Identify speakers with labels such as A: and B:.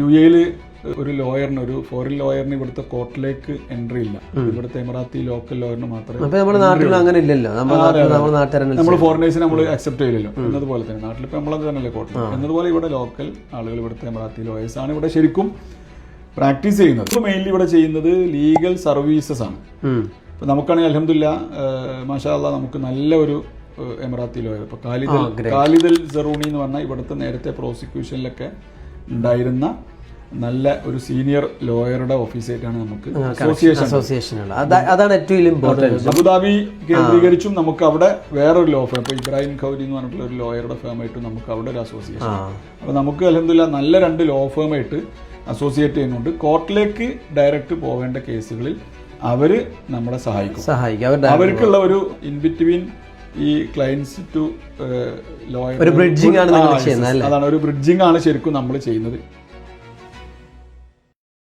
A: UAE-ൽ ഒരു ലോയറിന്, ഒരു ഫോറിൻ ലോയറിന് ഇവിടുത്തെ കോർട്ടിലേക്ക് എൻട്രി ഇല്ല. ഇവിടുത്തെ എമിറാത്തി ലോക്കൽ ലോയറിന് മാത്രമേ.
B: നമ്മുടെ നാട്ടിൽ അങ്ങനെ ഇല്ലല്ലോ,
A: നമ്മൾ ഫോറിനേഴ്സിനെ നമ്മൾ അക്സെപ്റ്റ് ചെയ്യില്ലല്ലോ എന്നതുപോലെ തന്നെ നാട്ടിലിപ്പോൾ നമ്മളത് തന്നെയല്ലേ കോർട്ടിൽ എന്നതുപോലെ ഇവിടെ ലോക്കൽ ആളുകൾ, ഇവിടുത്തെ എമിറാത്തി ലോയേഴ്സ് ആണ് ഇവിടെ ശരിക്കും പ്രാക്ടീസ് ചെയ്യുന്നത്. ഇപ്പോൾ മെയിൻലി ഇവിടെ ചെയ്യുന്നത് ലീഗൽ സർവീസസ് ആണ്. ഇപ്പം നമുക്കാണെങ്കിൽ അൽഹംദുലില്ലാ മാഷാ അല്ലാഹ് നമുക്ക് നല്ല ഒരു എമിറാത്തി ലോയർ, ഇപ്പോൾ ഖാലിദ് അൽ സറൂണി എന്ന് പറഞ്ഞാൽ ഇവിടുത്തെ നേരത്തെ പ്രോസിക്യൂഷനിലൊക്കെ ഉണ്ടായിരുന്ന നല്ല ഒരു സീനിയർ ലോയറുടെ ഓഫീസായിട്ടാണ് നമുക്ക് അസോസിയേഷൻ.
B: അതാണ് ഏറ്റവും ഇമ്പോർട്ടൻറ്റ്.
A: അബുദാബി കേന്ദ്രീകരിച്ചും നമുക്ക് അവിടെ വേറൊരു ലോ ഫേം, ഇപ്പോൾ ഇബ്രാഹിം ഖൗരി എന്ന് പറഞ്ഞിട്ടുള്ള ഒരു ലോയറുടെ ഫേമായിട്ട് നമുക്ക് അവിടെ ഒരു അസോസിയേഷൻ. അപ്പോൾ നമുക്ക് അൽഹംദുലില്ലാ നല്ല 2 ലോ ഫേമായിട്ട് അസോസിയേറ്റ് ചെയ്യുന്നുണ്ട്. കോർട്ടിലേക്ക് ഡയറക്റ്റ് പോവേണ്ട കേസുകളിൽ അവര് നമ്മളെ സഹായിക്കും. അവർക്കുള്ള ഒരു ഇൻ ബിറ്റ്വീൻ ഈ ക്ലയൻസ് ടു ലോയർ,
B: ഒരു ബ്രിഡ്ജിംഗ് ആണ്
A: അതാണ് ഒരു ബ്രിഡ്ജിംഗ് ആണ് ശരിക്കും നമ്മൾ ചെയ്യുന്നത്.